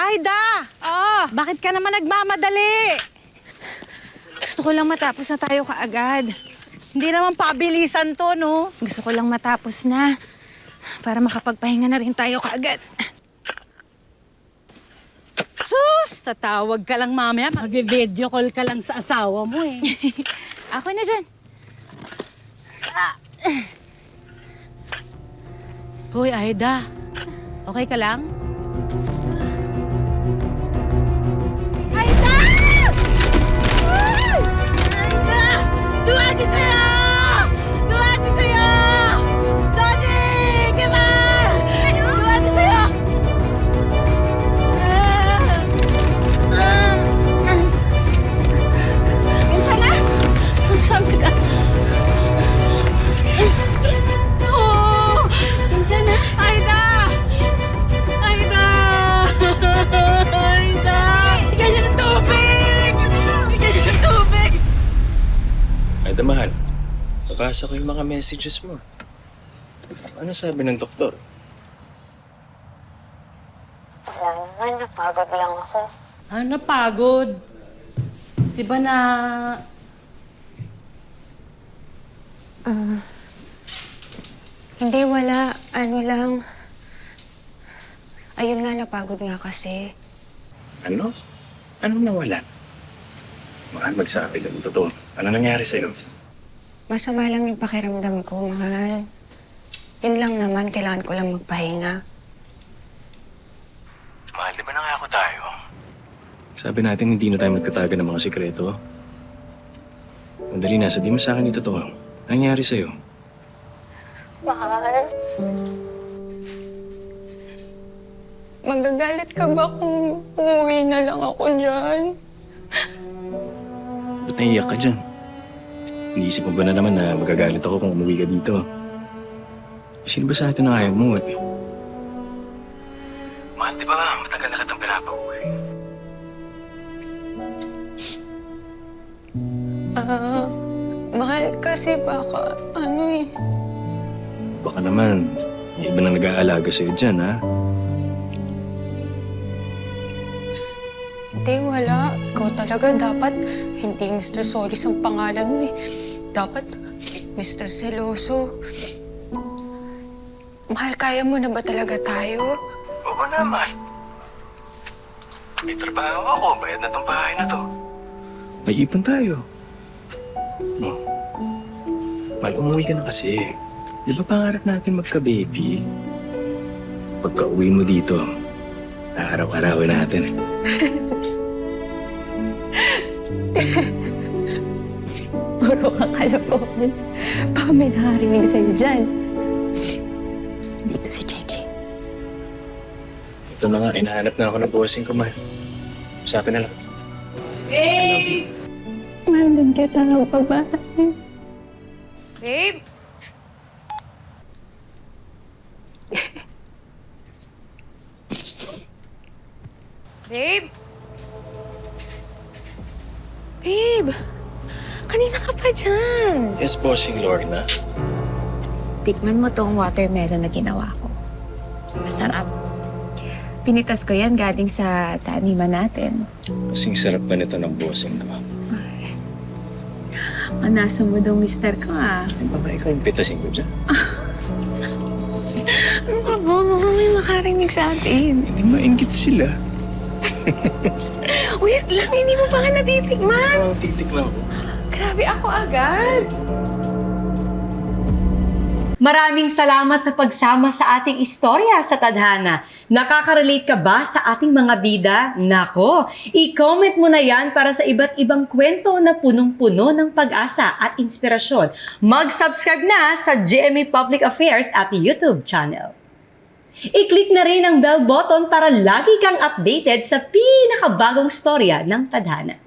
Aida! Bakit ka naman nagmamadali? Gusto ko lang matapos na tayo kaagad. Hindi naman pabilisan to, no? Gusto ko lang matapos na. Para makapagpahinga na rin tayo kaagad. Sus! Tatawag ka lang mamaya. Mag-video call ka lang sa asawa mo eh. Ako na dyan. Hoy, Aida. Okay ka lang? Aida! Ay! Aida! Duwagi sa'yo! Duwagi sa'yo! Duwagi! Kiman! Duwagi sa'yo! Ganyan na? Ang sabi na. Oh! Ganyan na? Aida! Aida! Aida! Bigyan niya ng tubig! Bigyan niya ng tubig! Aida, mahal. Nabasa ko yung mga messages mo. Ano sabi ng doktor? Wala naman, napagod lang ako. Ah, napagod. Diba na... Hindi, wala. Ano lang. Ayun nga, napagod nga kasi. Ano? Anong nawala? Mahal, magsabi ka ng totoo. Ano nangyari sa'yo? Masama lang yung pakiramdam ko, mahal. Yun lang naman, kailangan ko lang magpahinga. Mahal, di ba nangako tayo? Sabi natin hindi na tayo magtataga ng mga sikreto. Madali na, sabihin mo sa akin yung totoo. Ano nangyari sa'yo? Mahal. Magagalit ka ba kung uuwi na lang ako dyan? Ba't naiiyak ka dyan? Iniisip mo ba na naman na magagalit ako kung umuwi ka dito? Sino ba sa atin ang ayaw mo eh? Mahal, di ba matagal na kitang pinapauwi? Mahal kasi baka, Baka naman, may iba nang nag-aalaga sa'yo dyan, ha? Hindi, wala. Ikaw talaga dapat, hindi Mr. Solis ang pangalan mo eh. Dapat, Mr. Seloso. Mahal, kaya mo na ba talaga tayo? Oo naman. May trabaho ako, bayad na tong bahay na to. May ipon tayo. Oh. Mahal, umuwi ka na kasi. Di ba pangarap natin magka-baby? Pagka-uwi mo dito, araw-arawin natin eh. Puro ka kalokohan. Baka may nakarinig sa'yo dyan. Dito si Cheche. Ito na nga, inahanap na ako ng bossing ko, mahal. Usapin na lang. Nandun kita ng babae. Babe! Babe! Babe! Kanina ka pa dyan. Yes, bossing Lorna. Tikman mo tong watermelon na ginawa ko. Masarap. Pinitas ko yan galing sa taniman natin. Kasing sarap ba nito ng bossing ko? Manasa mo daw, mister ko ah. Ano ba ikaw yung pitasin ko dyan? Ano ka ba? Mukhang may makarinig sa atin. Hindi maingit sila. Wait lang, hindi mo pa nga natitikman. Oo, titikman ko. Grabe ako agad. Maraming salamat sa pagsama sa ating istorya sa Tadhana. Nakaka-relate ka ba sa ating mga bida? Nako, i-comment mo na yan para sa iba't ibang kwento na punong-puno ng pag-asa at inspirasyon. Mag-subscribe na sa GMA Public Affairs at YouTube channel. I-click na rin ang bell button para lagi kang updated sa pinakabagong storya ng Tadhana.